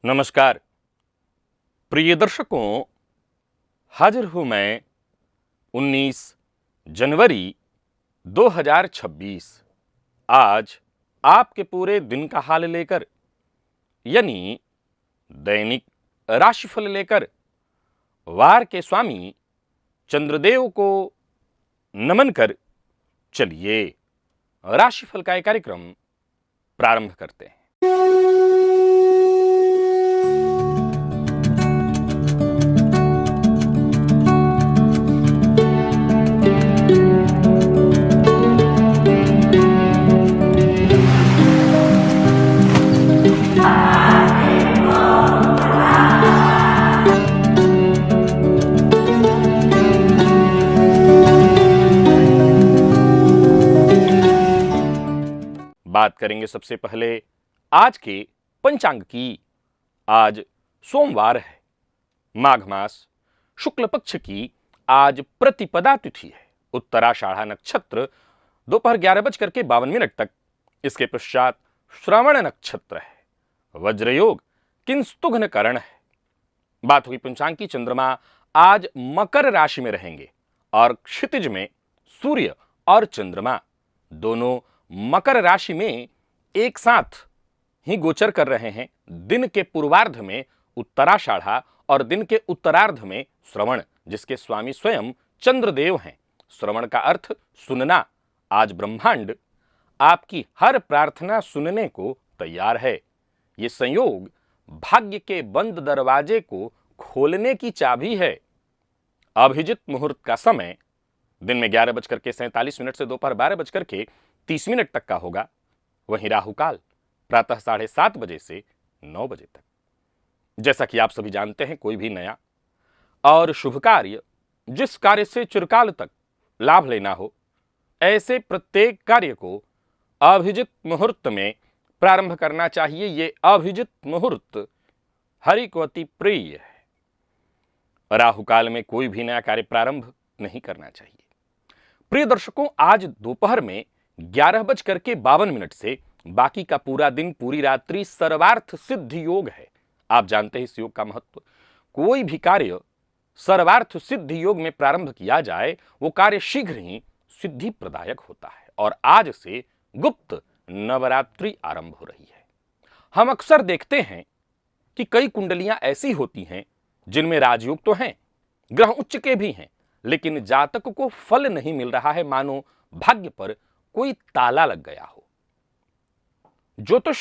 नमस्कार प्रिय दर्शकों, हाजिर हूं मैं 19 जनवरी 2026 आज आपके पूरे दिन का हाल लेकर, यानी दैनिक राशिफल लेकर वार के स्वामी चंद्रदेव को नमन कर चलिए राशिफल का एक कार्यक्रम प्रारंभ करते हैं। बात करेंगे सबसे पहले आज के पंचांग की। आज सोमवार है, माघ मास शुक्ल पक्ष की आज प्रतिपदा तिथि है। उत्तराषाढ़ा नक्षत्र दोपहर 11:52 तक, इसके पश्चात श्रवण नक्षत्र है। वज्रयोग किंस्तुघ्न करण है। बात हुई पंचांग की, चंद्रमा आज मकर राशि में रहेंगे और क्षितिज में सूर्य और चंद्रमा दोनों मकर राशि में एक साथ ही गोचर कर रहे हैं। दिन के पूर्वार्ध में उत्तराषाढ़ा और दिन के उत्तरार्ध में श्रवण, जिसके स्वामी स्वयं चंद्रदेव हैं। श्रवण का अर्थ सुनना। आज ब्रह्मांड आपकी हर प्रार्थना सुनने को तैयार है। ये संयोग भाग्य के बंद दरवाजे को खोलने की चाबी है। अभिजित मुहूर्त का समय दिन में 11:47 से दोपहर 12:30 तक का होगा। वहीं राहुकाल प्रातः 7:30 बजे से 9 बजे तक। जैसा कि आप सभी जानते हैं, कोई भी नया और शुभ कार्य, जिस कार्य से चिरकाल तक लाभ लेना हो, ऐसे प्रत्येक कार्य को अभिजित मुहूर्त में प्रारंभ करना चाहिए। ये अभिजित मुहूर्त हरि को अति प्रिय है। राहुकाल में कोई भी नया कार्य प्रारंभ नहीं करना चाहिए। प्रिय दर्शकों, आज दोपहर में 11:52 से बाकी का पूरा दिन, पूरी रात्रि सर्वार्थ सिद्ध योग है। आप जानते हैं इस योग का महत्व। कोई भी कार्य सर्वार्थ सिद्ध योग में प्रारंभ किया जाए, वो कार्य शीघ्र ही सिद्धि प्रदायक होता है। और आज से गुप्त नवरात्रि आरंभ हो रही है। हम अक्सर देखते हैं कि कई कुंडलियां ऐसी होती हैं जिनमें राजयोग तो हैं, ग्रह उच्च के भी हैं, लेकिन जातक को फल नहीं मिल रहा है, मानो भाग्य पर कोई ताला लग गया हो। ज्योतिष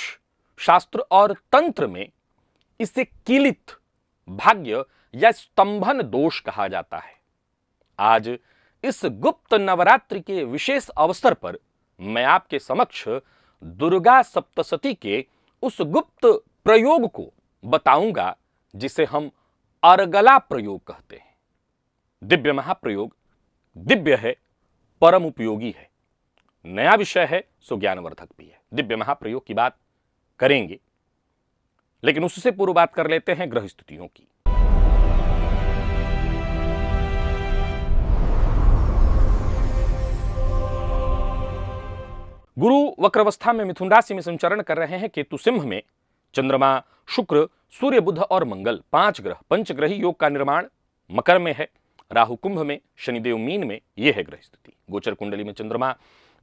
शास्त्र और तंत्र में इसे कीलित भाग्य या स्तंभन दोष कहा जाता है। आज इस गुप्त नवरात्रि के विशेष अवसर पर मैं आपके समक्ष दुर्गा सप्तशती के उस गुप्त प्रयोग को बताऊंगा जिसे हम अर्गला प्रयोग कहते हैं। दिव्य महाप्रयोग, दिव्य है, परम उपयोगी है, नया विषय है, सो ज्ञानवर्धक भी है। दिव्य महाप्रयोग की बात करेंगे, लेकिन उससे पूर्व बात कर लेते हैं ग्रह स्थितियों की। गुरु वक्रावस्था में मिथुन राशि में संचरण कर रहे हैं। केतु सिंह में, चंद्रमा, शुक्र, सूर्य, बुध और मंगल, 5 ग्रह पंचग्रही योग का निर्माण मकर में है। राहु कुंभ में, शनिदेव मीन में। यह है ग्रह स्थिति। गोचर कुंडली में चंद्रमा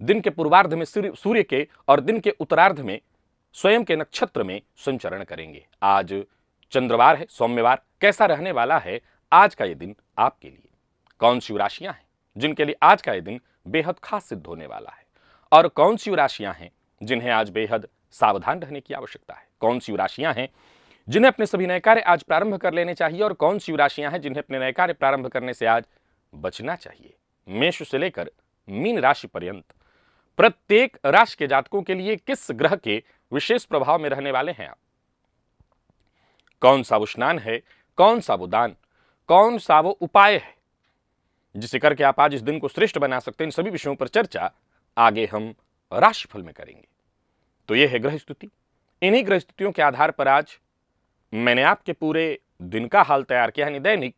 दिन के पूर्वार्ध में सूर्य के और दिन के उत्तरार्ध में स्वयं के नक्षत्र में संचरण करेंगे। आज चंद्रवार है, सोमवार। कैसा रहने वाला है आज का यह दिन आपके लिए? कौन सी राशियां हैं जिनके लिए आज का यह दिन बेहद खास सिद्ध होने वाला है, और कौन सी राशियां हैं जिन्हें आज बेहद सावधान रहने की आवश्यकता है? कौन सी राशियां हैं जिन्हें अपने सभी नए कार्य आज प्रारंभ कर लेने चाहिए, और कौन सी राशियां हैं जिन्हें अपने नए कार्य प्रारंभ करने से आज बचना चाहिए? मेष से लेकर मीन राशि पर्यंत प्रत्येक राशि के जातकों के लिए किस ग्रह के विशेष प्रभाव में रहने वाले हैं आप? कौन सा वो स्नान है, कौन सा वो दान, कौन सा वो उपाय है जिसे करके आप आज इस दिन को श्रेष्ठ बना सकते हैं? इन सभी विषयों पर चर्चा आगे हम राशिफल में करेंगे। तो यह है ग्रह स्थिति। इन्हीं ग्रह स्थितियों के आधार पर आज मैंने आपके पूरे दिन का हाल तैयार किया है, दैनिक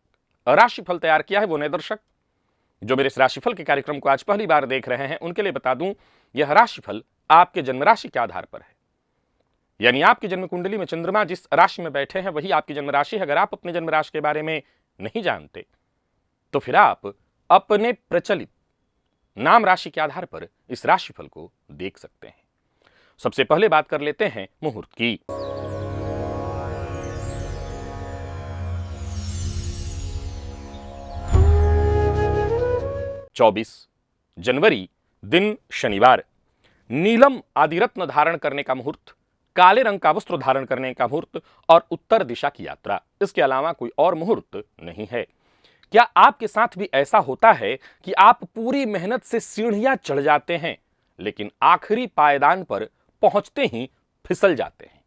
राशिफल तैयार किया है। वो नए दर्शक जो मेरे इस राशिफल के कार्यक्रम को आज पहली बार देख रहे हैं, उनके लिए बता दूं, यह राशिफल आपके जन्म राशि के आधार पर है। यानी आपकी जन्म कुंडली में चंद्रमा जिस राशि में बैठे हैं वही आपकी जन्म राशि है। अगर आप अपने जन्म राशि के बारे में नहीं जानते तो फिर आप अपने प्रचलित नाम राशि के आधार पर इस राशिफल को देख सकते हैं। सबसे पहले बात कर लेते हैं मुहूर्त की। 24 जनवरी दिन शनिवार, नीलम आदि रत्न धारण करने का मुहूर्त, काले रंग का वस्त्र धारण करने का मुहूर्त और उत्तर दिशा की यात्रा। इसके अलावा कोई और मुहूर्त नहीं है। क्या आपके साथ भी ऐसा होता है कि आप पूरी मेहनत से सीढ़ियां चढ़ जाते हैं लेकिन आखिरी पायदान पर पहुंचते ही फिसल जाते हैं?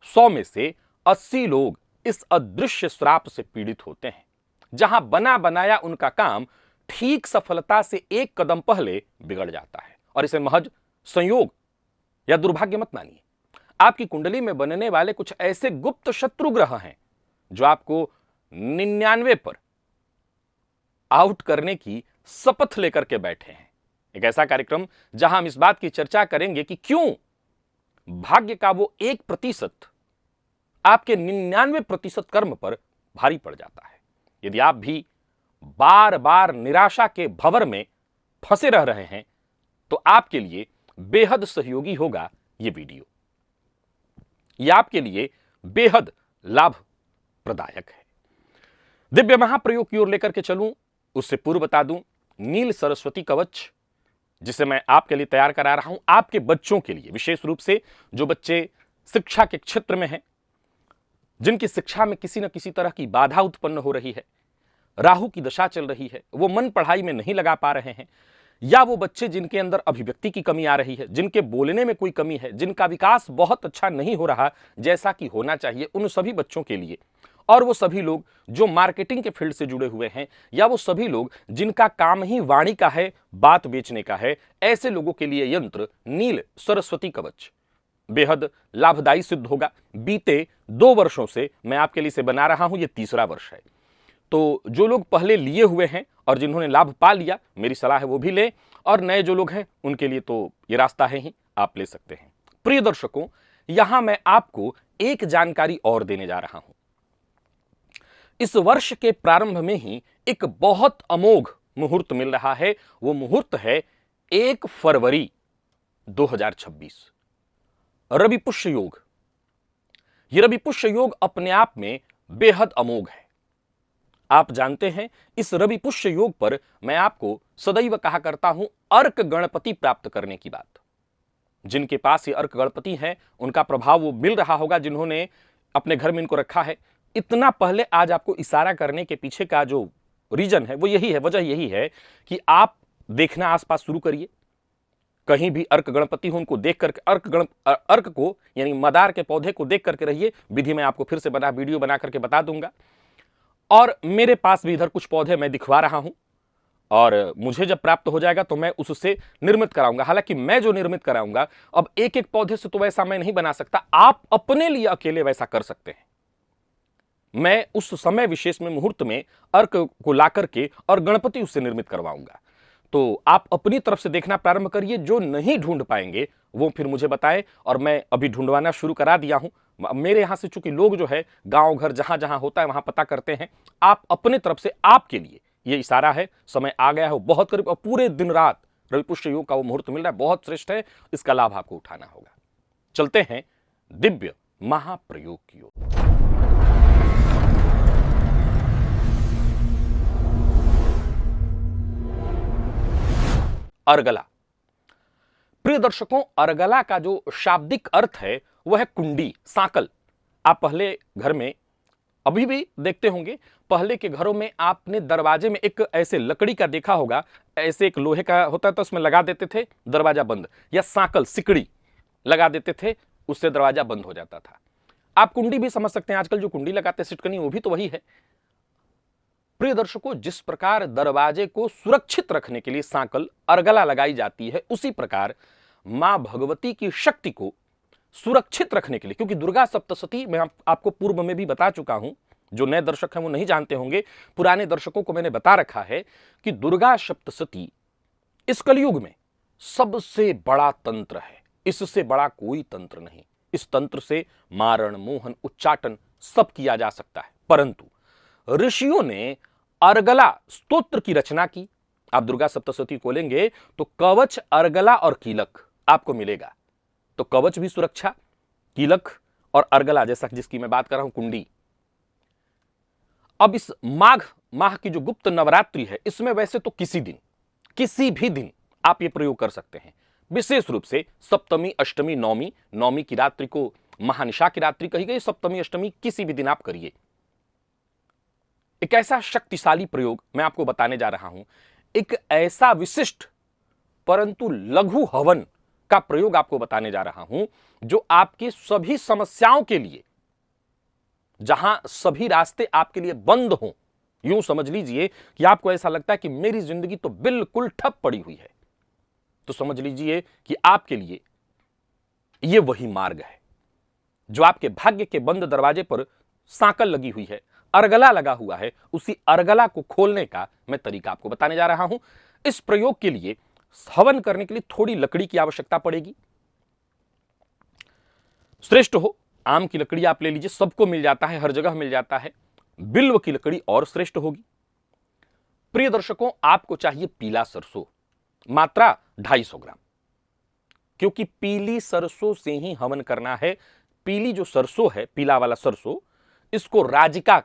100 में से 80 लोग इस अदृश्य श्राप से पीड़ित होते हैं। जहां बना बनाया उनका काम ठीक सफलता से एक कदम पहले बिगड़ जाता है और इसे महज संयोग या दुर्भाग्य मत मानिए। आपकी कुंडली में बनने वाले कुछ ऐसे गुप्त शत्रु ग्रह हैं जो आपको 99 पर आउट करने की शपथ लेकर के बैठे हैं। एक ऐसा कार्यक्रम जहां हम इस बात की चर्चा करेंगे कि क्यों भाग्य का वो 1% आपके 99% कर्म पर भारी पड़ जाता है। यदि आप भी बार बार निराशा के भंवर में फंसे रह रहे हैं तो आपके लिए बेहद सहयोगी होगा यह वीडियो। यह आपके लिए बेहद लाभ प्रदायक है। दिव्य महाप्रयोग की ओर लेकर के चलूं उससे पूर्व बता दूं, नील सरस्वती कवच जिसे मैं आपके लिए तैयार करा रहा हूं, आपके बच्चों के लिए, विशेष रूप से जो बच्चे शिक्षा के क्षेत्र में हैं, जिनकी शिक्षा में किसी न किसी तरह की बाधा उत्पन्न हो रही है, राहु की दशा चल रही है, वो मन पढ़ाई में नहीं लगा पा रहे हैं, या वो बच्चे जिनके अंदर अभिव्यक्ति की कमी आ रही है, जिनके बोलने में कोई कमी है, जिनका विकास बहुत अच्छा नहीं हो रहा जैसा कि होना चाहिए, उन सभी बच्चों के लिए, और वो सभी लोग जो मार्केटिंग के फील्ड से जुड़े हुए हैं, या वो सभी लोग जिनका काम ही वाणी का है, बात बेचने का है, ऐसे लोगों के लिए यंत्र नील सरस्वती कवच बेहद लाभदायी सिद्ध होगा। बीते 2 वर्षों से मैं आपके लिए इसे बना रहा हूं, यह तीसरा वर्ष है। तो जो लोग पहले लिए हुए हैं और जिन्होंने लाभ पा लिया, मेरी सलाह है वो भी लें, और नए जो लोग हैं उनके लिए तो ये रास्ता है ही, आप ले सकते हैं। प्रिय दर्शकों, यहां मैं आपको एक जानकारी और देने जा रहा हूं। इस वर्ष के प्रारंभ में ही एक बहुत अमोघ मुहूर्त मिल रहा है। वो मुहूर्त है 1 फरवरी 2026, रवि पुष्य योग। यह रवि पुष्य योग अपने आप में बेहद अमोघ है। आप जानते हैं, इस रवि पुष्य योग पर मैं आपको सदैव कहा करता हूं अर्क गणपति प्राप्त करने की बात। जिनके पास ये अर्क गणपति है उनका प्रभाव वो मिल रहा होगा, जिन्होंने अपने घर में इनको रखा है। इतना पहले आज आपको इशारा करने के पीछे का जो रीजन है वो यही है, वजह यही है कि आप देखना आसपास शुरू करिए। कहीं भी अर्क गणपति हो उनको देख करके, अर्क को यानी मदार के पौधे को देख करके रहिए। विधि मैं आपको फिर से वीडियो बना करके बता दूंगा। और मेरे पास भी इधर कुछ पौधे मैं दिखवा रहा हूं, और मुझे जब प्राप्त हो जाएगा तो मैं उससे निर्मित कराऊंगा। हालांकि मैं जो निर्मित कराऊंगा, अब एक एक पौधे से तो वैसा मैं नहीं बना सकता, आप अपने लिए अकेले वैसा कर सकते हैं। मैं उस समय विशेष में मुहूर्त में अर्क को ला करके और गणपति उससे निर्मित करवाऊंगा। तो आप अपनी तरफ से देखना प्रारंभ करिए। जो नहीं ढूंढ पाएंगे वो फिर मुझे बताएं, और मैं अभी ढूंढवाना शुरू करा दिया हूं। मेरे यहां से चूंकि लोग जो है गांव घर जहां जहां होता है वहां पता करते हैं। आप अपने तरफ से, आपके लिए ये इशारा है, समय आ गया है बहुत करीब, और पूरे दिन रात रवि पुष्य योग का वो मुहूर्त मिल रहा है, बहुत श्रेष्ठ है। इसका लाभ आपको उठाना होगा। चलते हैं दिव्य महाप्रयोग की ओर। अर्गला। प्रिय दर्शकों, अर्गला का जो शाब्दिक अर्थ है वह है कुंडी, सांकल। आप पहले घर में अभी भी देखते होंगे, पहले के घरों में आपने दरवाजे में एक ऐसे लकड़ी का देखा होगा, ऐसे एक लोहे का होता था, उसमें लगा देते थे, दरवाजा बंद, या सांकल सिकड़ी लगा देते थे, उससे दरवाजा बंद हो जाता था। आप कुंडी भी समझ सकते हैं, आजकल जो कुंडी लगाते हैं सिटकनी, वो भी तो वही है। प्रिय दर्शकों, जिस प्रकार दरवाजे को सुरक्षित रखने के लिए सांकल, अर्गला लगाई जाती है, उसी प्रकार मां भगवती की शक्ति को सुरक्षित रखने के लिए, क्योंकि दुर्गा सप्तशती मैं आपको पूर्व में भी बता चुका हूं, जो नए दर्शक हैं वो नहीं जानते होंगे, पुराने दर्शकों को मैंने बता रखा है कि दुर्गा सप्तशती इस कलयुग में सबसे बड़ा तंत्र है। इससे बड़ा कोई तंत्र नहीं। इस तंत्र से मारण, मोहन, उच्चाटन सब किया जा सकता है। परंतु ऋषियों ने अर्गला स्तोत्र की रचना की। आप दुर्गा सप्तशती खोलेंगे तो कवच, अर्गला और कीलक आपको मिलेगा। तो कवच भी सुरक्षा, कीलक और अर्गला जैसा जिसकी मैं बात कर रहा हूं, कुंडी। अब इस माघ माह की जो गुप्त नवरात्रि है, इसमें वैसे तो किसी भी दिन आप ये प्रयोग कर सकते हैं। विशेष रूप से सप्तमी, अष्टमी, नवमी, नवमी की रात्रि को महानिशा की रात्रि कही गई, सप्तमी, अष्टमी किसी भी दिन आप करिए। एक ऐसा शक्तिशाली प्रयोग मैं आपको बताने जा रहा हूं, एक ऐसा विशिष्ट परंतु लघु हवन का प्रयोग आपको बताने जा रहा हूं, जो आपकी सभी समस्याओं के लिए, जहां सभी रास्ते आपके लिए बंद हों, यूं समझ लीजिए कि आपको ऐसा लगता है कि मेरी जिंदगी तो बिल्कुल ठप पड़ी हुई है, तो समझ लीजिए कि आपके लिए यह वही मार्ग है जो आपके भाग्य के बंद दरवाजे पर सांकल लगी हुई है, अर्गला लगा हुआ है। उसी अर्गला को खोलने का मैं तरीका आपको बताने जा रहा हूं। इस प्रयोग के लिए, हवन करने के लिए थोड़ी लकड़ी की आवश्यकता पड़ेगी। श्रेष्ठ हो आम की लकड़ी आप ले लीजिए, सबको मिल जाता है, हर जगह मिल जाता है। बिल्व की लकड़ी और श्रेष्ठ होगी। प्रिय दर्शकों, आपको चाहिए पीला सरसों, मात्रा 250 ग्राम, क्योंकि पीली सरसों से ही हवन करना है। पीली जो सरसों है, पीला वाला सरसों, इसको राजिका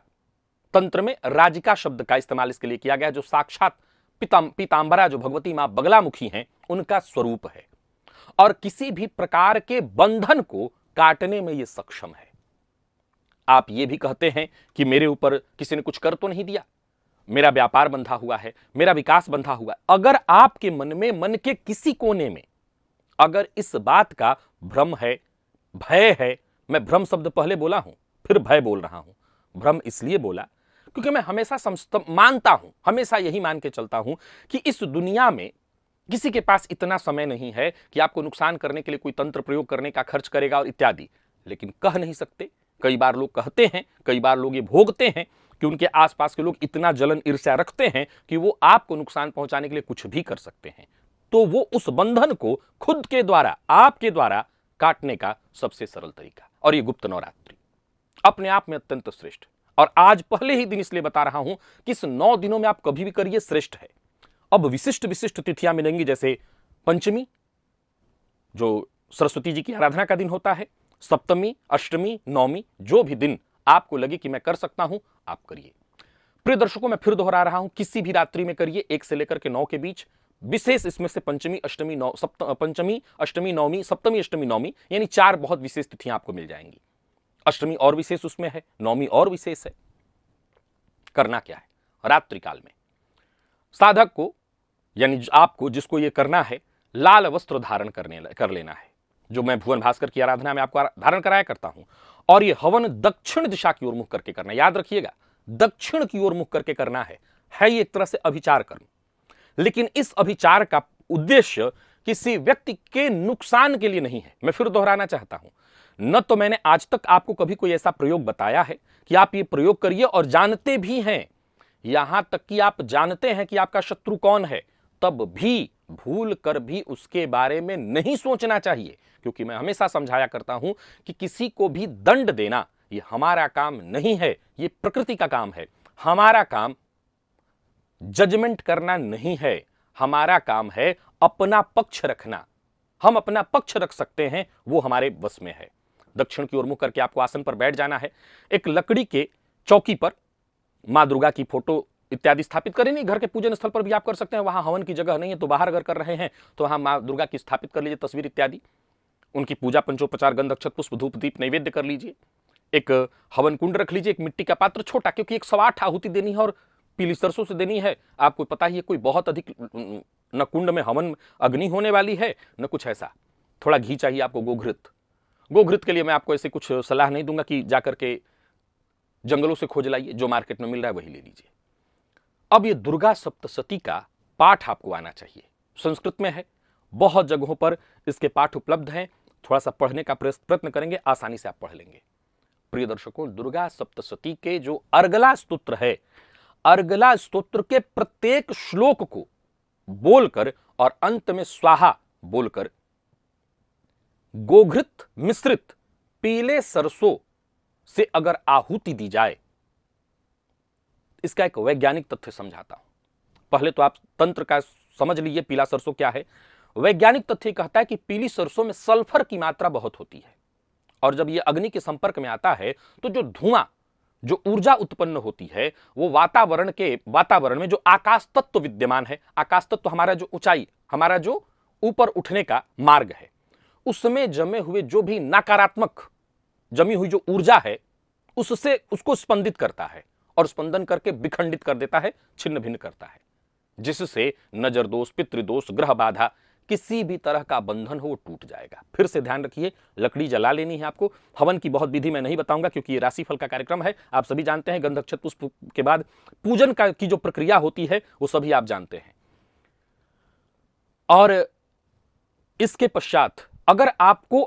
तंत्र में राजिका शब्द का इस्तेमाल इसके लिए किया गया, जो साक्षात पीतांबरा जो भगवती मां बगलामुखी हैं, उनका स्वरूप है और किसी भी प्रकार के बंधन को काटने में यह सक्षम है। आप ये भी कहते हैं कि मेरे ऊपर किसी ने कुछ कर तो नहीं दिया, मेरा व्यापार बंधा हुआ है, मेरा विकास बंधा हुआ है। अगर आपके मन में, मन के किसी कोने में अगर इस बात का भ्रम है, भय है, मैं भ्रम शब्द पहले बोला हूं, फिर भय बोल रहा हूं। भ्रम इसलिए बोला क्योंकि मैं हमेशा मानता हूं, हमेशा यही मान के चलता हूं कि इस दुनिया में किसी के पास इतना समय नहीं है कि आपको नुकसान करने के लिए कोई तंत्र प्रयोग करने का खर्च करेगा और इत्यादि। लेकिन कह नहीं सकते। कई बार लोग कहते हैं, कई बार लोग ये भोगते हैं कि उनके आसपास के लोग इतना जलन, ईर्ष्या रखते हैं कि वो आपको नुकसान पहुंचाने के लिए कुछ भी कर सकते हैं। तो वो उस बंधन को खुद के द्वारा, आपके द्वारा काटने का सबसे सरल तरीका। और ये गुप्त नवरात्रि अपने आप में अत्यंत श्रेष्ठ। और आज पहले ही दिन इसलिए बता रहा हूं कि इस 9 दिनों में आप कभी भी करिए, श्रेष्ठ है। अब विशिष्ट विशिष्ट तिथियां मिलेंगी, जैसे पंचमी जो सरस्वती जी की आराधना का दिन होता है, सप्तमी, अष्टमी, नवमी, जो भी दिन आपको लगे कि मैं कर सकता हूं, आप करिए। प्रिय दर्शकों, मैं फिर दोहरा रहा हूं, किसी भी रात्रि में करिए, 1 से लेकर के 9 के बीच। विशेष इसमें से पंचमी, अष्टमी, पंचमी, अष्टमी, नवमी, सप्तमी, अष्टमी, नवमी, यानी 4 बहुत विशेष तिथियां आपको मिल जाएंगी। अष्टमी और विशेष उसमें है, नवमी और विशेष है। करना क्या है? रात्रि काल में साधक को, यानी आपको, जिसको ये करना है, लाल वस्त्र धारण कर लेना है, जो मैं भुवन भास्कर की आराधना में आपको धारण कराया करता हूं। और यह हवन दक्षिण दिशा की ओर मुख करके करना है। याद रखिएगा, दक्षिण की ओर मुख करके करना है ये एक तरह से अभिचार कर्म। लेकिन इस अभिचार का उद्देश्य किसी व्यक्ति के नुकसान के लिए नहीं है। मैं फिर दोहराना चाहता हूं, न तो मैंने आज तक आपको कभी कोई ऐसा प्रयोग बताया है कि आप ये प्रयोग करिए, और जानते भी हैं, यहां तक कि आप जानते हैं कि आपका शत्रु कौन है, तब भी भूल कर भी उसके बारे में नहीं सोचना चाहिए। क्योंकि मैं हमेशा समझाया करता हूं कि किसी को भी दंड देना ये हमारा काम नहीं है, ये प्रकृति का काम है। हमारा काम जजमेंट करना नहीं है, हमारा काम है अपना पक्ष रखना। हम अपना पक्ष रख सकते हैं, वो हमारे बस में है। दक्षिण की ओर मुख करके आपको आसन पर बैठ जाना है। एक लकड़ी के चौकी पर मां दुर्गा की फोटो इत्यादि स्थापित करें। नहीं, घर के पूजन स्थल पर भी आप कर सकते हैं, वहां हवन की जगह नहीं है तो बाहर अगर कर रहे हैं तो वहां मां दुर्गा की स्थापित कर लीजिए तस्वीर इत्यादि। उनकी पूजा, पंचोपचार, गंध, अक्षत, पुष्प, धूप, दीप, नैवेद्य कर लीजिए। एक हवन कुंड रख लीजिए, एक मिट्टी का पात्र छोटा, क्योंकि 108 आहुति देनी है और पीली सरसों से देनी है। आपको पता ही है, कोई बहुत अधिक न कुंड में हवन अग्नि होने वाली है न कुछ ऐसा। थोड़ा घी चाहिए आपको, गोघृत के लिए मैं आपको ऐसे कुछ सलाह नहीं दूंगा कि जाकर के जंगलों से खोज लाइए, जो मार्केट में मिल रहा है वही ले लीजिए। अब ये दुर्गा सप्तशती का पाठ आपको आना चाहिए। संस्कृत में है, बहुत जगहों पर इसके पाठ उपलब्ध हैं। थोड़ा सा पढ़ने का प्रयत्न करेंगे, आसानी से आप पढ़ लेंगे। प्रिय दर्शकों, दुर्गा सप्तशती के जो अर्गला स्तोत्र है, अर्गला स्तोत्र के प्रत्येक श्लोक को बोलकर और अंत में स्वाहा बोलकर गोघृत मिश्रित पीले सरसों से अगर आहुति दी जाए, इसका एक वैज्ञानिक तथ्य समझाता हूं। पहले तो आप तंत्र का समझ लीजिए, पीला सरसों क्या है। वैज्ञानिक तथ्य कहता है कि पीली सरसों में सल्फर की मात्रा बहुत होती है, और जब यह अग्नि के संपर्क में आता है तो जो धुआं, जो ऊर्जा उत्पन्न होती है, वो वातावरण में जो आकाश तत्व विद्यमान है, आकाश तत्व हमारा जो ऊंचाई, हमारा जो ऊपर उठने का मार्ग है, उसमें जमे हुए जो भी नकारात्मक जमी हुई जो ऊर्जा है, उससे उसको स्पंदित करता है, और स्पंदन करके विखंडित कर देता है, छिन्न भिन्न करता है, जिससे नजर दोष, पितृदोष, ग्रह बाधा, किसी भी तरह का बंधन हो वो टूट जाएगा। फिर से ध्यान रखिए, लकड़ी जला लेनी है आपको। हवन की बहुत विधि मैं नहीं बताऊंगा क्योंकि ये राशिफल का कार्यक्रम है। आप सभी जानते हैं, गंधक अक्षत पुष्प के बाद पूजन की जो प्रक्रिया होती है वो सभी आप जानते हैं। और इसके पश्चात अगर आपको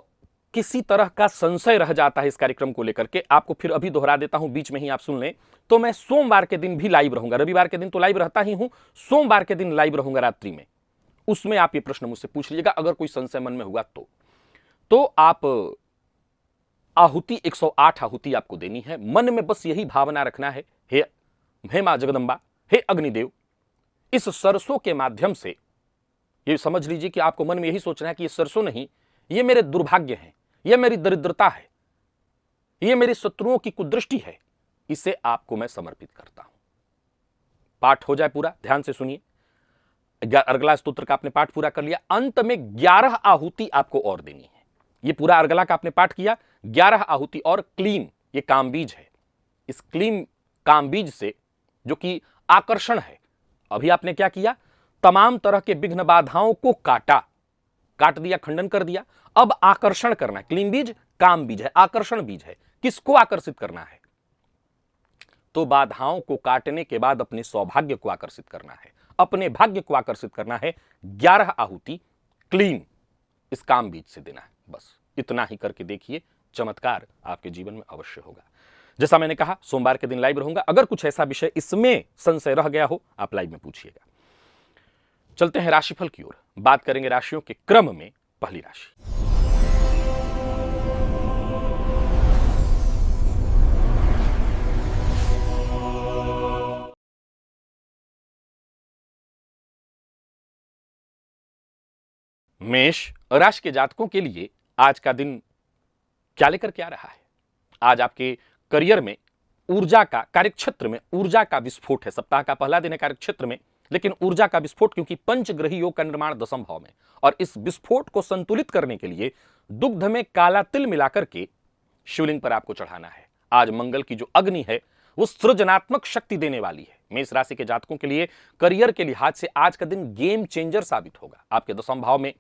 किसी तरह का संशय रह जाता है इस कार्यक्रम को लेकर के, आपको फिर अभी दोहरा देता हूं, बीच में ही आप सुन लें, तो मैं सोमवार के दिन भी लाइव रहूंगा। रविवार के दिन तो लाइव रहता ही हूं, सोमवार के दिन लाइव रहूंगा रात्रि में। उसमें आप ये प्रश्न मुझसे पूछ लीजिएगा अगर कोई संशय मन में हुआ तो आप आहुति 108 आहुति आपको देनी है। मन में बस यही भावना रखना है, हे मां जगदंबा, हे अग्निदेव, इस सरसों के माध्यम से ये समझ लीजिए कि आपको मन में यही सोचना है कि ये सरसों नहीं, ये मेरे दुर्भाग्य हैं, ये मेरी दरिद्रता है, ये मेरी शत्रुओं की कुदृष्टि है, इसे आपको मैं समर्पित करता हूं। पाठ हो जाए पूरा, ध्यान से सुनिए। अर्गला स्तोत्र का आपने पाठ पूरा कर लिया, अंत में 11 आहुति आपको और देनी है। ये पूरा अर्गला का आपने पाठ किया, 11 आहुति और क्लीम, ये कामबीज है। इस क्लीम कामबीज से जो कि आकर्षण है, अभी आपने क्या किया, तमाम तरह के विघ्न बाधाओं को काट दिया, खंडन कर दिया। अब आकर्षण करना है। क्लीम बीज काम बीज है, आकर्षण बीज है। किसको आकर्षित करना है? तो बाधाओं को काटने के बाद अपने सौभाग्य को आकर्षित करना है, अपने भाग्य को आकर्षित करना है। 11 आहुति क्लीन इस काम बीज से देना है। बस इतना ही करके देखिए, चमत्कार आपके जीवन में अवश्य होगा। जैसा मैंने कहा, सोमवार के दिन लाइव रहूंगा। अगर कुछ ऐसा विषय इसमें संशय रह गया हो, आप लाइव में पूछिएगा। चलते हैं राशिफल की ओर, बात करेंगे राशियों के क्रम में। पहली राशि मेष राशि के जातकों के लिए आज का दिन क्या लेकर के आ रहा है? आज आपके करियर में ऊर्जा का, कार्यक्षेत्र में ऊर्जा का विस्फोट है। सप्ताह का पहला दिन है कार्यक्षेत्र में, लेकिन ऊर्जा का विस्फोट, क्योंकि पंचग्रही योग का निर्माण दशम भाव में, और इस विस्फोट को संतुलित करने के लिए दुग्ध में काला तिल मिलाकर के शिवलिंग पर आपको चढ़ाना है। आज मंगल की जो अग्नि है वो सृजनात्मक शक्ति देने वाली है। मेष राशि के जातकों के लिए करियर के लिहाज से आज का दिन गेम चेंजर साबित होगा। आपके दशम भाव में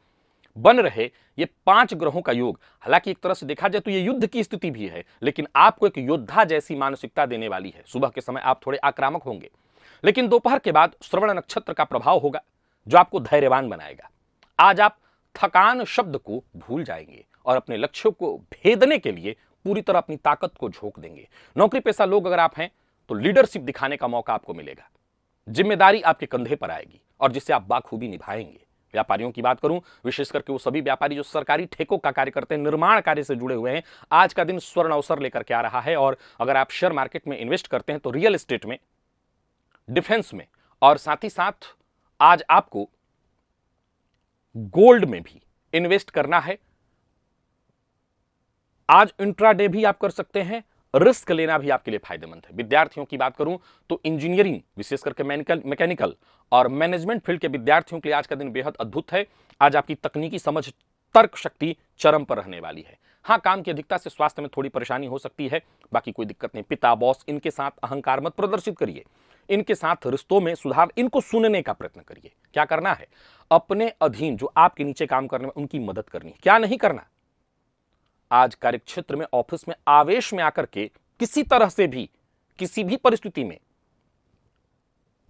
बन रहे ये 5 ग्रहों का योग, हालांकि एक तरह से देखा जाए तो ये युद्ध की स्थिति भी है, लेकिन आपको एक योद्धा जैसी मानसिकता देने वाली है। सुबह के समय आप थोड़े आक्रामक होंगे, लेकिन दोपहर के बाद श्रवण नक्षत्र का प्रभाव होगा जो आपको धैर्यवान बनाएगा। आज आप थकान शब्द को भूल जाएंगे और अपने लक्ष्यों को भेदने के लिए पूरी तरह अपनी ताकत को झोंक देंगे। नौकरी पेशा लोग अगर आप हैं तो लीडरशिप दिखाने का मौका आपको मिलेगा। जिम्मेदारी आपके कंधे पर आएगी और जिसे आप बाखूबी निभाएंगे। व्यापारियों की बात करूं, विशेष करके वो सभी व्यापारी जो सरकारी ठेकों का कार्य करते हैं, निर्माण कार्य से जुड़े हुए हैं, आज का दिन स्वर्ण अवसर लेकर के आ रहा है। और अगर आप शेयर मार्केट में इन्वेस्ट करते हैं तो रियल एस्टेट में, डिफेंस में, और साथ ही साथ आज आपको गोल्ड में भी इन्वेस्ट करना है। आज इंट्राडे भी आप कर सकते हैं, रिस्क लेना भी आपके लिए फायदेमंद है। विद्यार्थियों की बात करूं तो इंजीनियरिंग, विशेष करके मैकेनिकल और मैनेजमेंट फील्ड के विद्यार्थियों के लिए आज का दिन बेहद अद्भुत है। आज आपकी तकनीकी समझ, तर्क शक्ति चरम पर रहने वाली है। हाँ, काम की अधिकता से स्वास्थ्य में थोड़ी परेशानी हो सकती है, बाकी कोई दिक्कत नहीं। पिता, बॉस, इनके साथ अहंकार मत प्रदर्शित करिए। इनके साथ रिश्तों में सुधार, इनको सुनने का प्रयत्न करिए। क्या करना है? अपने अधीन जो आपके नीचे काम करने में, उनकी मदद करनी है। क्या नहीं करना? आज कार्यक्षेत्र में, ऑफिस में आवेश में आकर के किसी तरह से भी, किसी भी परिस्थिति में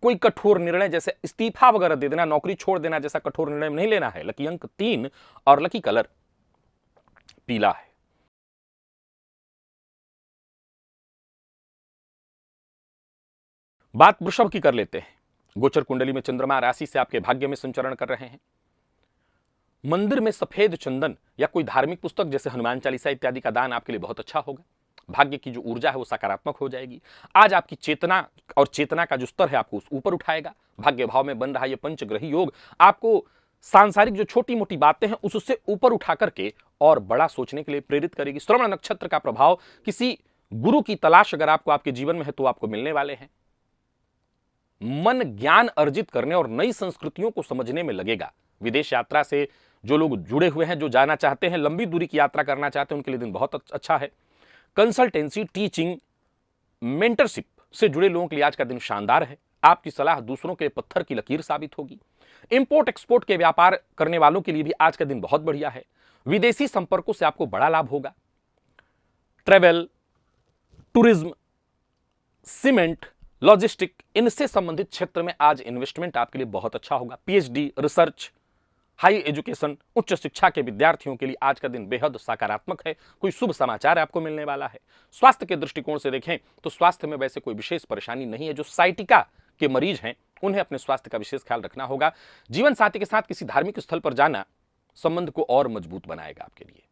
कोई कठोर निर्णय, जैसे इस्तीफा वगैरह दे देना, नौकरी छोड़ देना जैसा कठोर निर्णय नहीं लेना है। लकी अंक 3 और लकी कलर पीला है। बात वृषभ की कर लेते हैं। गोचर कुंडली में चंद्रमा राशि से आपके भाग्य में संचरण कर रहे हैं। मंदिर में सफेद चंदन या कोई धार्मिक पुस्तक जैसे हनुमान चालीसा इत्यादि का दान आपके लिए बहुत अच्छा होगा। भाग्य की जो ऊर्जा है वो सकारात्मक हो जाएगी। आज आपकी चेतना और चेतना का जो स्तर है आपको ऊपर उठाएगा। भाग्य भाव में बन रहा ये पंचग्रही योग आपको सांसारिक जो छोटी मोटी बातें हैं उससे ऊपर उठा करके और बड़ा सोचने के लिए प्रेरित करेगी। श्रवण नक्षत्र का प्रभाव, किसी गुरु की तलाश अगर आपको आपके जीवन में है तो आपको मिलने वाले हैं। मन ज्ञान अर्जित करने और नई संस्कृतियों को समझने में लगेगा। विदेश यात्रा से जो लोग जुड़े हुए हैं, जो जाना चाहते हैं, लंबी दूरी की यात्रा करना चाहते हैं, उनके लिए दिन बहुत अच्छा है। कंसल्टेंसी, टीचिंग, मेंटरशिप से जुड़े लोगों के लिए आज का दिन शानदार है। आपकी सलाह दूसरों के पत्थर की लकीर साबित होगी। इंपोर्ट एक्सपोर्ट के व्यापार करने वालों के लिए भी आज का दिन बहुत बढ़िया है। विदेशी संपर्कों से आपको बड़ा लाभ होगा। ट्रेवल, टूरिज्म, सीमेंट, लॉजिस्टिक, इनसे संबंधित क्षेत्र में आज इन्वेस्टमेंट आपके लिए बहुत अच्छा होगा। पीएचडी, रिसर्च, हाई एजुकेशन, उच्च शिक्षा के विद्यार्थियों के लिए आज का दिन बेहद सकारात्मक है। कोई शुभ समाचार आपको मिलने वाला है। स्वास्थ्य के दृष्टिकोण से देखें तो स्वास्थ्य में वैसे कोई विशेष परेशानी नहीं है। जो साइटिका के मरीज हैं उन्हें अपने स्वास्थ्य का विशेष ख्याल रखना होगा। जीवन साथी के साथ किसी धार्मिक स्थल पर जाना संबंध को और मजबूत बनाएगा आपके लिए।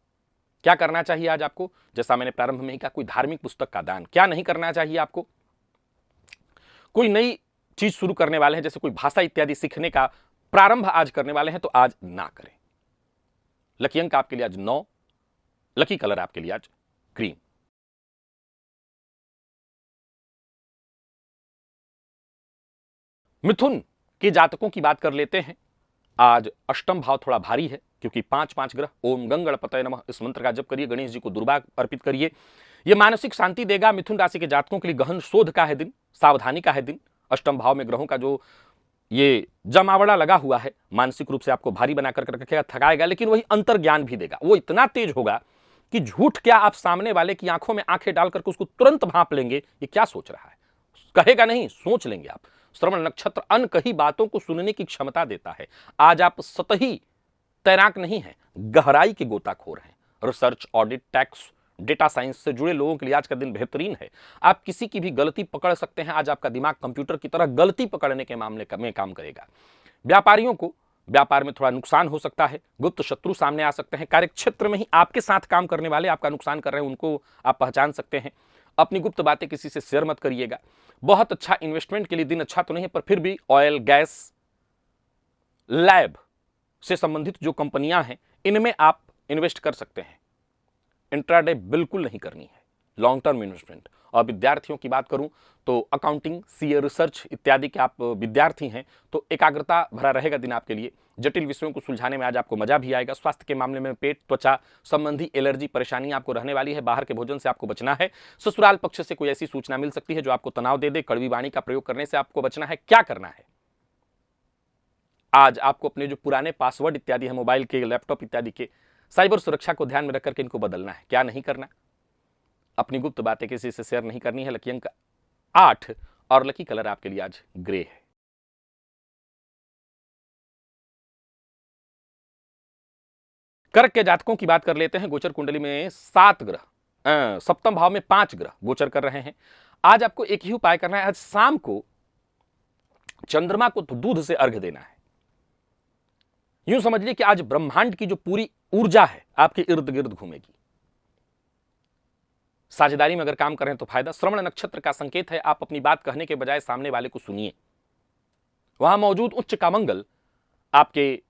क्या करना चाहिए आज आपको? जैसा मैंने प्रारंभ में ही कहा, कोई धार्मिक पुस्तक का दान। क्या नहीं करना चाहिए आपको? कोई नई चीज शुरू करने वाले हैं, जैसे कोई भाषा इत्यादि सीखने का प्रारंभ आज करने वाले हैं तो आज ना करें। लकी अंक आपके लिए आज 9, लकी कलर आपके लिए आज ग्रीन। मिथुन के जातकों की बात कर लेते हैं। आज अष्टम भाव थोड़ा भारी है क्योंकि 5 ग्रह। ओम गंगणपतये नमः इस मंत्र का जप करिए, गणेश जी को दुर्वा अर्पित करिए। यह मानसिक शांति देगा। मिथुन राशि के जातकों के लिए गहन शोध का है दिन, सावधानी का है दिन। अष्टम भाव में ग्रहों का जो ये जमावड़ा लगा हुआ है मानसिक रूप से आपको भारी बना कर रखेगा, थकाएगा, लेकिन वही अंतर ज्ञान भी देगा। वो इतना तेज होगा कि झूठ क्या, आप सामने वाले की आंखों में आंखें डाल करके उसको तुरंत भांप लेंगे ये क्या सोच रहा है। कहेगा नहीं, सोच लेंगे आप। श्रवण नक्षत्र अनकही बातों को सुनने की क्षमता देता है। आज आप सतही तैराक नहीं है, गहराई के गोताखोर हैं। Research, audit, tax, data science से जुड़े लोगों के लिए आज का दिन बेहतरीन है। आप किसी की भी गलती पकड़ सकते हैं। आज आपका दिमाग कंप्यूटर की तरह गलती पकड़ने के मामले में काम करेगा। व्यापारियों को व्यापार में थोड़ा नुकसान हो सकता है। गुप्त शत्रु सामने आ सकते हैं। कार्यक्षेत्र में ही आपके साथ काम करने वाले आपका नुकसान कर रहे हैं, उनको आप पहचान सकते हैं। अपनी गुप्त बातें किसी से शेयर मत करिएगा। बहुत अच्छा इन्वेस्टमेंट के लिए दिन अच्छा तो नहीं है, पर फिर भी ऑयल, गैस, लैब से संबंधित जो कंपनियां हैं इनमें आप इन्वेस्ट कर सकते हैं। इंट्राडे बिल्कुल नहीं करनी है, लॉन्ग टर्म इन्वेस्टमेंट। और विद्यार्थियों की बात करूं तो अकाउंटिंग, सीए, रिसर्च इत्यादि के आप विद्यार्थी हैं तो एकाग्रता भरा रहेगा दिन आपके लिए। जटिल विषयों को सुलझाने में आज आपको मजा भी आएगा। स्वास्थ्य के मामले में पेट, त्वचा संबंधी एलर्जी परेशानी आपको रहने वाली है। बाहर के भोजन से आपको बचना है। ससुराल पक्ष से कोई ऐसी सूचना मिल सकती है जो आपको तनाव दे दे। कड़वी वाणी का प्रयोग करने से आपको बचना है। क्या करना है? आज आपको अपने जो पुराने पासवर्ड इत्यादि है मोबाइल के, लैपटॉप इत्यादि के, साइबर सुरक्षा को ध्यान में रखकर के इनको बदलना है। क्या नहीं करना? अपनी गुप्त बातें किसी से शेयर नहीं करनी है। लकी अंक 8 और लकी कलर आपके लिए आज ग्रे है। कर्क के जातकों की बात कर लेते हैं। गोचर कुंडली में 7 ग्रह, सप्तम भाव में 5 ग्रह गोचर कर रहे हैं। आज आपको एक ही उपाय करना है। आज शाम को चंद्रमा को तो दूध से अर्घ्य देना है। यूं समझ लीजिए कि आज ब्रह्मांड की जो पूरी ऊर्जा है आपके इर्द गिर्द घूमेगी। साझेदारी में अगर काम करें तो फायदा। श्रवण नक्षत्र का संकेत है, आप अपनी बात कहने के बजाय सामने वाले को सुनिए। वहां मौजूद उच्च का मंगल आपके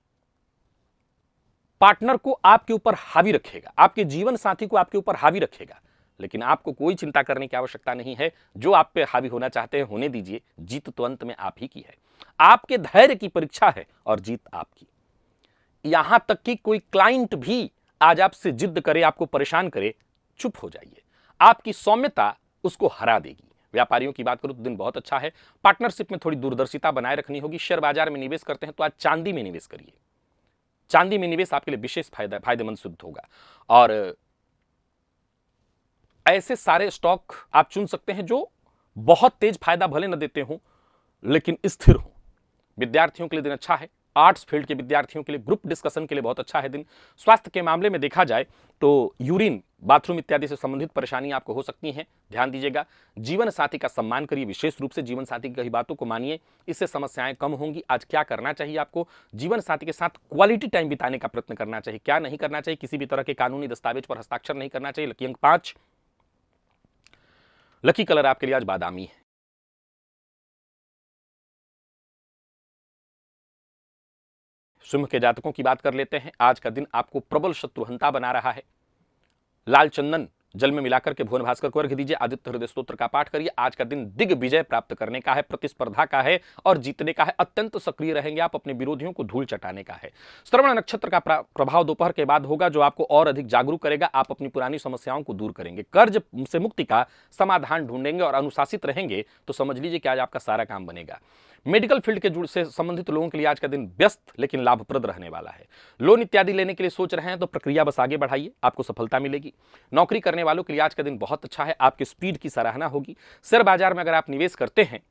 पार्टनर को आपके ऊपर हावी रखेगा, आपके जीवन साथी को आपके ऊपर हावी रखेगा। लेकिन आपको कोई चिंता करने की आवश्यकता नहीं है। जो आप पे हावी होना चाहते हैं होने दीजिए। जीत तो अंत में आप ही की है। आपके धैर्य की परीक्षा है और जीत आपकी। यहां तक कि कोई क्लाइंट भी आज आपसे जिद करे, आपको परेशान करे, चुप हो जाइए। आपकी सौम्यता उसको हरा देगी। व्यापारियों की बात करूं तो दिन बहुत अच्छा है। पार्टनरशिप में थोड़ी दूरदर्शिता बनाए रखनी होगी। शेयर बाजार में निवेश करते हैं तो आज चांदी में निवेश करिए। चांदी में निवेश आपके लिए विशेष फायदेमंद सिद्ध होगा। और ऐसे सारे स्टॉक आप चुन सकते हैं जो बहुत तेज फायदा भले न देते हो लेकिन स्थिर हो। विद्यार्थियों के लिए दिन अच्छा है। आर्ट्स फील्ड के विद्यार्थियों के लिए ग्रुप डिस्कशन के लिए बहुत अच्छा है दिन। स्वास्थ्य के मामले में देखा जाए तो यूरिन, बाथरूम इत्यादि से संबंधित परेशानी आपको हो सकती हैं, ध्यान दीजिएगा। जीवन साथी का सम्मान करिए, विशेष रूप से जीवन साथी की कही बातों को मानिए, इससे समस्याएं कम होंगी। आज क्या करना चाहिए आपको? जीवन साथी के साथ क्वालिटी टाइम बिताने का प्रयत्न करना चाहिए। क्या नहीं करना चाहिए? किसी भी तरह के कानूनी दस्तावेज पर हस्ताक्षर नहीं करना चाहिए। लकी अंक 5। लकी कलर आपके लिए आज बादामी है। सिंह के जातकों की बात कर लेते हैं। आज का दिन आपको प्रबल शत्रुहंता बना रहा है। लाल चंदन जल में मिलाकर के भुवन भास्कर को अर्घ्य दीजिए। आदित्य हृदय स्तोत्र का पाठ करिए। आज का दिन दिग्विजय प्राप्त करने का है, प्रतिस्पर्धा का है और जीतने का है। अत्यंत सक्रिय रहेंगे आप, अपने विरोधियों को धूल चटाने का है। श्रवण नक्षत्र का प्रभाव दोपहर के बाद होगा, जो आपको और अधिक जागरूक करेगा। आप अपनी पुरानी समस्याओं को दूर करेंगे, कर्ज से मुक्ति का समाधान ढूंढेंगे और अनुशासित रहेंगे तो समझ लीजिए कि आज आपका सारा काम बनेगा। मेडिकल फील्ड के जुड़ से संबंधित लोगों के लिए आज का दिन व्यस्त लेकिन लाभप्रद रहने वाला है। लोन इत्यादि लेने के लिए सोच रहे हैं तो प्रक्रिया बस आगे बढ़ाइए, आपको सफलता मिलेगी। नौकरी करने वालों के लिए आज का दिन बहुत अच्छा है, आपकी स्पीड की सराहना होगी। शेयर बाजार में अगर आप निवेश करते हैं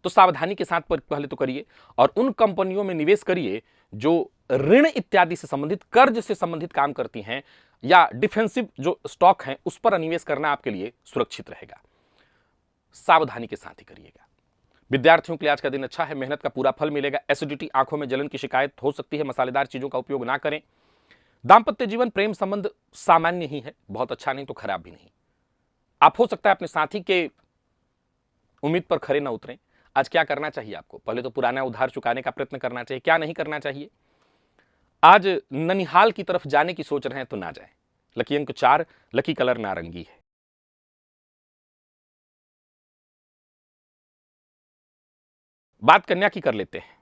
तो सावधानी के साथ पहले तो करिए और उन कंपनियों में निवेश करिए जो ऋण इत्यादि से संबंधित, कर्ज से संबंधित काम करती हैं, या डिफेंसिव जो स्टॉक हैं उस पर निवेश करना आपके लिए सुरक्षित रहेगा। सावधानी के साथ ही करिएगा। विद्यार्थियों के लिए आज का दिन अच्छा है, मेहनत का पूरा फल मिलेगा। एसिडिटी, आंखों में जलन की शिकायत हो सकती है, मसालेदार चीजों का उपयोग ना करें। दांपत्य जीवन, प्रेम संबंध सामान्य ही है, बहुत अच्छा नहीं तो खराब भी नहीं। आप हो सकता है अपने साथी के उम्मीद पर खरे ना उतरें। आज क्या करना चाहिए आपको? पहले तो पुराना उधार चुकाने का प्रयत्न करना चाहिए। क्या नहीं करना चाहिए? आज ननिहाल की तरफ जाने की सोच रहे हैं तो ना जाएं। लकी अंक 4, लकी कलर नारंगी है। बात कन्या की कर लेते हैं।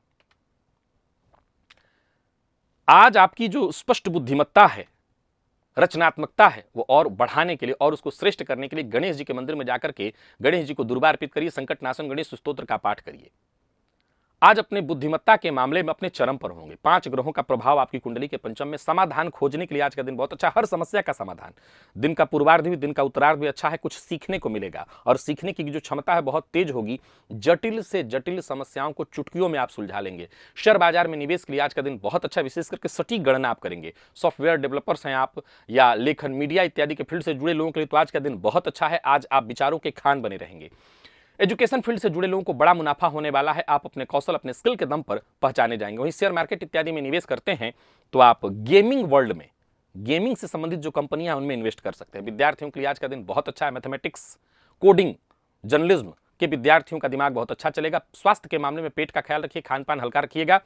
आज आपकी जो स्पष्ट बुद्धिमत्ता है, रचनात्मकता है, वो और बढ़ाने के लिए और उसको श्रेष्ठ करने के लिए गणेश जी के मंदिर में जाकर के गणेश जी को दुर्बा अर्पित करिए। संकट नाशन गणेश स्तोत्र का पाठ करिए। आज अपने बुद्धिमत्ता के मामले में अपने चरम पर होंगे। 5 ग्रहों का प्रभाव आपकी कुंडली के पंचम में। समाधान खोजने के लिए आज का दिन बहुत अच्छा, हर समस्या का समाधान। दिन का पूर्वार्ध भी, दिन का उत्तरार्ध भी अच्छा है। कुछ सीखने को मिलेगा और सीखने की जो क्षमता है बहुत तेज होगी। जटिल से जटिल समस्याओं को चुटकियों में आप सुलझा लेंगे। शेयर बाजार में निवेश के लिए आज का दिन बहुत अच्छा, विशेष करके सटीक गणना आप करेंगे। सॉफ्टवेयर डेवलपर्स हैं आप, या लेखन, मीडिया इत्यादि के फील्ड से जुड़े लोगों के लिए तो आज का दिन बहुत अच्छा है। आज आप विचारों के खान बने रहेंगे। एजुकेशन फील्ड से जुड़े लोगों को बड़ा मुनाफा होने वाला है। आप अपने कौशल, अपने स्किल के दम पर पहचाने जाएंगे। वहीं शेयर मार्केट इत्यादि में निवेश करते हैं तो आप गेमिंग वर्ल्ड में, गेमिंग से संबंधित जो कंपनियां उनमें इन्वेस्ट कर सकते हैं। विद्यार्थियों के लिए आज का दिन बहुत अच्छा है। मैथमेटिक्स, कोडिंग, जर्नलिज्म के विद्यार्थियों का दिमाग बहुत अच्छा चलेगा। स्वास्थ्य के मामले में पेट का ख्याल रखिए, खान पान हल्का रखिएगा।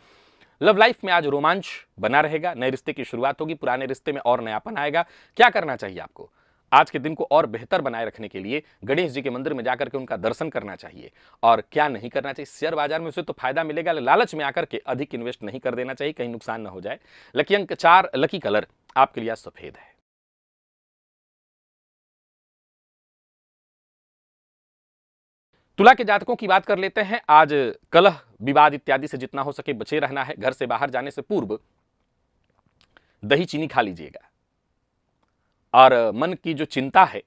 लव लाइफ में आज रोमांच बना रहेगा। नए रिश्ते की शुरुआत होगी, पुराने रिश्ते में और नयापन आएगा। क्या करना चाहिए आपको? आज के दिन को और बेहतर बनाए रखने के लिए गणेश जी के मंदिर में जाकर के उनका दर्शन करना चाहिए। और क्या नहीं करना चाहिए? शेयर बाजार में उसे तो फायदा मिलेगा, लालच में आकर के अधिक इन्वेस्ट नहीं कर देना चाहिए, कहीं नुकसान ना हो जाए। लकी अंक 4, लकी कलर आपके लिए सफेद है। तुला के जातकों की बात कर लेते हैं। आज कलह विवाद इत्यादि से जितना हो सके बचे रहना है। घर से बाहर जाने से पूर्व दही चीनी खा लीजिएगा और मन की जो चिंता है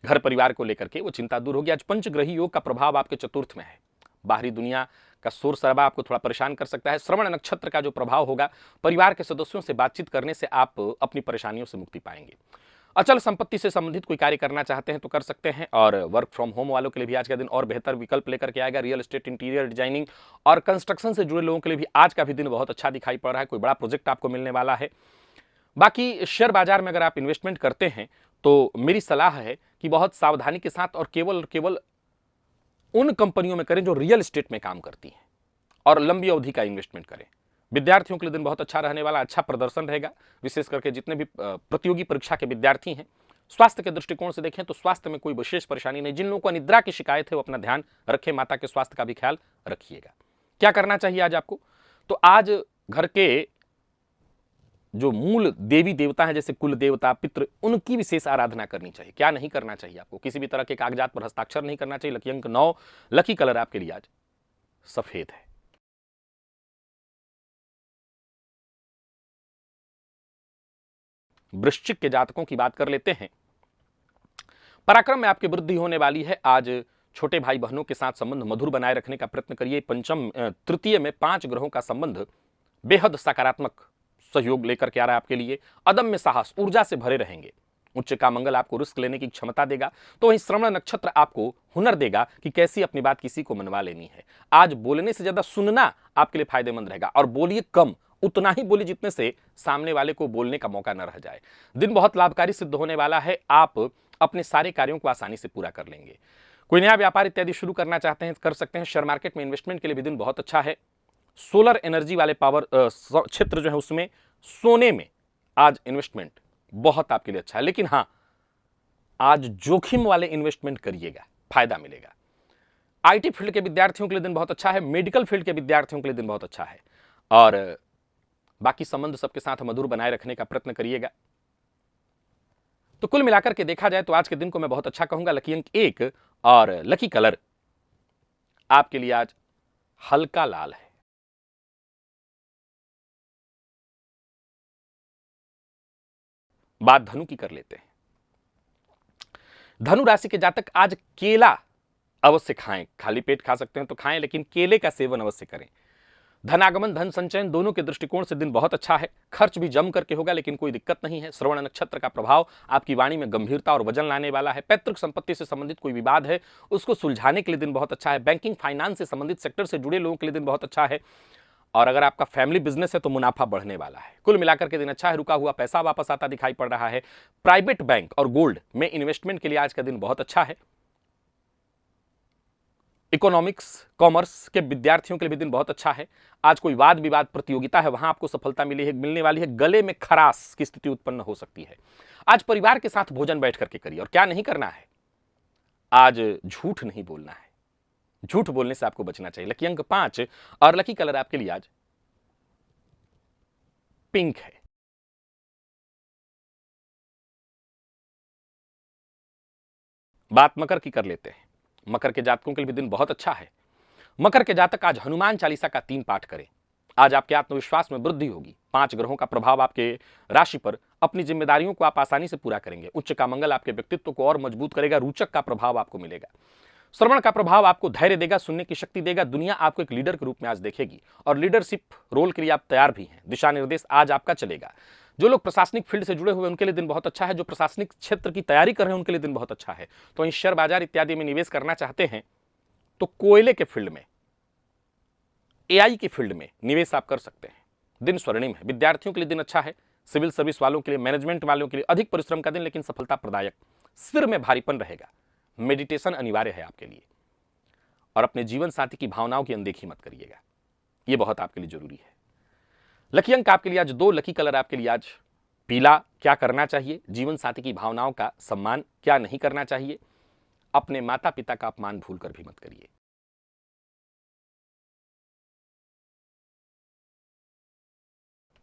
घर परिवार को लेकर के, वो चिंता दूर होगी। आज पंचग्रही योग का प्रभाव आपके चतुर्थ में है। बाहरी दुनिया का शोर शराबा आपको थोड़ा परेशान कर सकता है। श्रवण नक्षत्र का जो प्रभाव होगा, परिवार के सदस्यों से बातचीत करने से आप अपनी परेशानियों से मुक्ति पाएंगे। अचल संपत्ति से संबंधित कोई कार्य करना चाहते हैं तो कर सकते हैं। और वर्क फ्रॉम होम वालों के लिए भी आज का दिन और बेहतर विकल्प लेकर के आएगा। रियल एस्टेट, इंटीरियर डिजाइनिंग और कंस्ट्रक्शन से जुड़े लोगों के लिए भी आज का भी दिन बहुत अच्छा दिखाई पड़ रहा है। कोई बड़ा प्रोजेक्ट आपको मिलने वाला है। बाकी शेयर बाजार में अगर आप इन्वेस्टमेंट करते हैं तो मेरी सलाह है कि बहुत सावधानी के साथ और केवल उन कंपनियों में करें जो रियल एस्टेट में काम करती हैं और लंबी अवधि का इन्वेस्टमेंट करें। विद्यार्थियों के लिए दिन बहुत अच्छा रहने वाला, अच्छा प्रदर्शन रहेगा। विशेष करके जितने भी प्रतियोगी परीक्षा के विद्यार्थी हैं। स्वास्थ्य के दृष्टिकोण से देखें तो स्वास्थ्य में कोई विशेष परेशानी नहीं। जिन लोगों को निद्रा की शिकायत है वो अपना ध्यान रखें, माता के स्वास्थ्य का भी ख्याल रखिएगा। क्या करना चाहिए आज आपको? तो आज घर के जो मूल देवी देवता हैं, जैसे कुल देवता, पितृ, उनकी विशेष आराधना करनी चाहिए। क्या नहीं करना चाहिए आपको? किसी भी तरह के कागजात पर हस्ताक्षर नहीं करना चाहिए। लकी अंक 9, लकी कलर आपके लिए आज सफेद है। वृश्चिक के जातकों की बात कर लेते हैं। पराक्रम में आपकी वृद्धि होने वाली है। आज छोटे भाई बहनों के साथ संबंध मधुर बनाए रखने का प्रयत्न करिए। पंचम, तृतीय में 5 ग्रहों का संबंध बेहद सकारात्मक सहयोग लेकर के आ रहा है आपके लिए। अदम्य साहस, ऊर्जा से भरे रहेंगे। उच्च का मंगल आपको रिस्क लेने की क्षमता देगा। तो वहीं श्रवण नक्षत्र आपको हुनर देगा कि कैसी अपनी बात किसी को मनवा लेनी है। आज बोलने से ज्यादा सुनना आपके लिए फायदेमंद रहेगा, और बोलिए कम, उतना ही बोलिए जितने से सामने वाले को बोलने का मौका न रह जाए। दिन बहुत लाभकारी सिद्ध होने वाला है। आप अपने सारे कार्यों को आसानी से पूरा कर लेंगे। कोई नया व्यापार इत्यादि शुरू करना चाहते हैं कर सकते हैं। शेयर मार्केट में इन्वेस्टमेंट के लिए भी दिन बहुत अच्छा है। सोलर एनर्जी वाले पावर क्षेत्र जो है उसमें, सोने में आज इन्वेस्टमेंट बहुत आपके लिए अच्छा है। लेकिन हां, आज जोखिम वाले इन्वेस्टमेंट करिएगा, फायदा मिलेगा। आईटी फील्ड के विद्यार्थियों के लिए दिन बहुत अच्छा है। मेडिकल फील्ड के विद्यार्थियों के लिए दिन बहुत अच्छा है। और बाकी संबंध सबके साथ मधुर बनाए रखने का प्रयत्न करिएगा। तो कुल मिलाकर के देखा जाए तो आज के दिन को मैं बहुत अच्छा कहूंगा। लकी अंक 1 और लकी कलर आपके लिए आज हल्का लाल है। बात धनु की कर लेते हैं। धनु राशि के जातक आज केला अवश्य खाएं। खाली पेट खा सकते हैं तो खाएं, लेकिन केले का सेवन अवश्य करें। धनागमन, धन संचयन दोनों के दृष्टिकोण से दिन बहुत अच्छा है। खर्च भी जम करके होगा, लेकिन कोई दिक्कत नहीं है। श्रवण नक्षत्र का प्रभाव आपकी वाणी में गंभीरता और वजन लाने वाला है। पैतृक संपत्ति से संबंधित कोई विवाद है उसको सुलझाने के लिए दिन बहुत अच्छा है। बैंकिंग, फाइनेंस से संबंधित सेक्टर से जुड़े लोगों के लिए दिन बहुत अच्छा है। और अगर आपका फैमिली बिजनेस है तो मुनाफा बढ़ने वाला है। कुल मिलाकर के दिन अच्छा है। रुका हुआ पैसा वापस आता दिखाई पड़ रहा है। प्राइवेट बैंक और गोल्ड में इन्वेस्टमेंट के लिए आज का दिन बहुत अच्छा है। इकोनॉमिक्स, कॉमर्स के विद्यार्थियों के लिए भी दिन बहुत अच्छा है। आज कोई वाद विवाद प्रतियोगिता है, वहां आपको सफलता मिलने वाली है। गले में खराश की स्थिति उत्पन्न हो सकती है। आज परिवार के साथ भोजन बैठ करके करिए। और क्या नहीं करना है, आज झूठ नहीं बोलना है। झूठ बोलने से आपको बचना चाहिए। लकी अंक 5 और लकी कलर आपके लिए आज पिंक है। बात मकर की कर लेते हैं। मकर के जातकों के लिए भी दिन बहुत अच्छा है। मकर के जातक आज हनुमान चालीसा का 3 पाठ करें। आज आपके आत्मविश्वास में वृद्धि होगी। 5 ग्रहों का प्रभाव आपके राशि पर, अपनी जिम्मेदारियों को आप आसानी से पूरा करेंगे। उच्च का मंगल आपके व्यक्तित्व को और मजबूत करेगा। रोचक का प्रभाव आपको मिलेगा। श्रवण का प्रभाव आपको धैर्य देगा, सुनने की शक्ति देगा। दुनिया आपको एक लीडर के रूप में आज देखेगी, और लीडरशिप रोल के लिए आप तैयार भी हैं। दिशा निर्देश आज आपका चलेगा। जो लोग प्रशासनिक फील्ड से जुड़े हुए उनके लिए दिन बहुत अच्छा है। जो प्रशासनिक क्षेत्र की तैयारी कर रहे हैं उनके लिए दिन बहुत अच्छा है। तो इन शेयर बाजार इत्यादि में निवेश करना चाहते हैं तो कोयले के फील्ड में, एआई की फील्ड में निवेश आप कर सकते हैं। दिन स्वर्णिम है। विद्यार्थियों के लिए दिन अच्छा है। सिविल सर्विस वालों के लिए, मैनेजमेंट वालों के लिए अधिक परिश्रम का दिन, लेकिन सफलता प्रदायक। सिर में भारीपन रहेगा। मेडिटेशन अनिवार्य है आपके लिए। और अपने जीवन साथी की भावनाओं की अनदेखी मत करिएगा, यह बहुत आपके लिए जरूरी है। लकी अंक आपके लिए आज 2, लकी कलर आपके लिए आज पीला। क्या करना चाहिए, जीवन साथी की भावनाओं का सम्मान क्या नहीं करना चाहिए। अपने माता पिता का अपमान भूलकर भी मत करिए।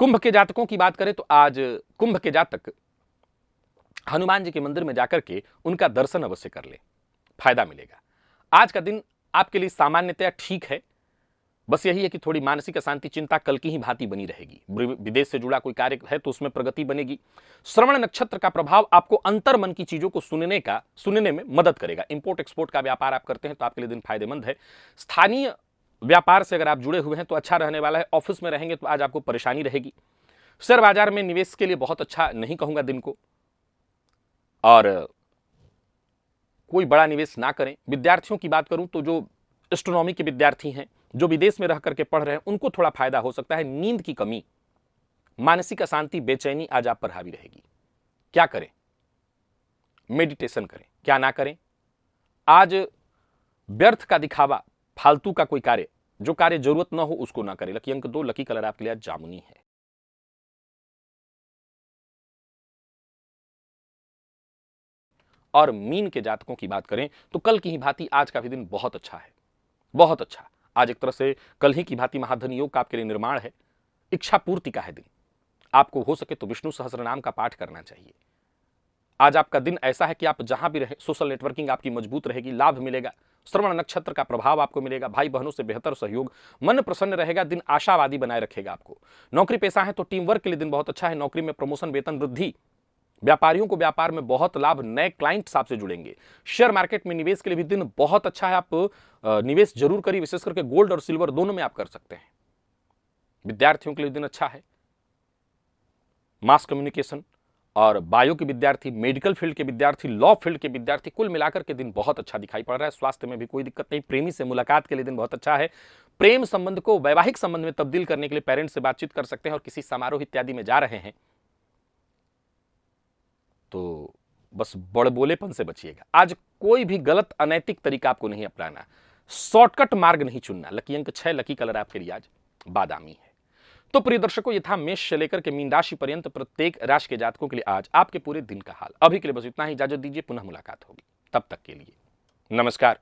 कुंभ के जातकों की बात करें तो आज कुंभ के जातक हनुमान जी के मंदिर में जाकर के उनका दर्शन अवश्य कर ले, फायदा मिलेगा। आज का दिन आपके लिए सामान्यतया ठीक है। बस यही है कि थोड़ी मानसिक अशांति, चिंता कल की ही भांति बनी रहेगी। विदेश से जुड़ा कोई कार्य है तो उसमें प्रगति बनेगी। श्रवण नक्षत्र का प्रभाव आपको अंतर मन की चीजों को सुनने में मदद करेगा। इंपोर्ट एक्सपोर्ट का व्यापार आप करते हैं तो आपके लिए दिन फायदेमंद है। स्थानीय व्यापार से अगर आप जुड़े हुए हैं तो अच्छा रहने वाला है। ऑफिस में रहेंगे तो आज आपको परेशानी रहेगी। शेयर बाजार में निवेश के लिए बहुत अच्छा नहीं कहूंगा दिन को, और कोई बड़ा निवेश ना करें। विद्यार्थियों की बात करूं तो जो एस्ट्रोनॉमी के विद्यार्थी हैं, जो विदेश में रह करके पढ़ रहे हैं, उनको थोड़ा फायदा हो सकता है। नींद की कमी, मानसिक अशांति, बेचैनी आज आप पर हावी रहेगी। क्या करें, मेडिटेशन करें। क्या ना करें, आज व्यर्थ का दिखावा, फालतू का कोई कार्य, जो कार्य जरूरत ना हो उसको ना करें। लकी अंक 2, लकी कलर आपके लिए आज जामुनी है। और मीन के जातकों की बात करें तो कल की ही भांति आज का भी दिन बहुत अच्छा है, बहुत अच्छा। आज एक तरह से कल ही की भांति महाधन योग का आपके लिए निर्माण है। इच्छा पूर्ति का है दिन। आपको हो सके तो विष्णु सहस्त्रनाम का पाठ करना चाहिए। आज आपका दिन ऐसा है कि आप जहां भी रहे, सोशल नेटवर्किंग आपकी मजबूत रहेगी, लाभ मिलेगा। श्रवण नक्षत्र का प्रभाव आपको मिलेगा। भाई बहनों से बेहतर सहयोग, मन प्रसन्न रहेगा। दिन आशावादी बनाए रखेगा आपको। नौकरी पेशा है तो टीम वर्क के लिए दिन बहुत अच्छा है। नौकरी में प्रमोशन, वेतन वृद्धि। व्यापारियों को व्यापार में बहुत लाभ, नए क्लाइंट्स आपसे जुड़ेंगे। शेयर मार्केट में निवेश के लिए भी दिन बहुत अच्छा है। आप निवेश जरूर करिए, विशेष करके गोल्ड और सिल्वर दोनों में आप कर सकते हैं। विद्यार्थियों के लिए दिन अच्छा है। मास कम्युनिकेशन और बायो के विद्यार्थी, मेडिकल फील्ड के विद्यार्थी, लॉ फील्ड के विद्यार्थी, कुल मिलाकर के दिन बहुत अच्छा दिखाई पड़ रहा है। स्वास्थ्य में भी कोई दिक्कत नहीं। प्रेमी से मुलाकात के लिए दिन बहुत अच्छा है। प्रेम संबंध को वैवाहिक संबंध में तब्दील करने के लिए पेरेंट्स से बातचीत कर सकते हैं और किसी समारोह इत्यादि में जा रहे हैं तो बस बड़बोलेपन से बचिएगा। आज कोई भी गलत अनैतिक तरीका आपको नहीं अपनाना, शॉर्टकट मार्ग नहीं चुनना। लकी अंक 6, लकी कलर आपके लिए आज बादामी है। तो प्रिय दर्शकों, ये था मेष से लेकर के मीन राशि पर्यंत प्रत्येक राशि के जातकों के लिए आज आपके पूरे दिन का हाल। अभी के लिए बस इतना ही, इजाजत दीजिए, पुनः मुलाकात होगी। तब तक के लिए नमस्कार।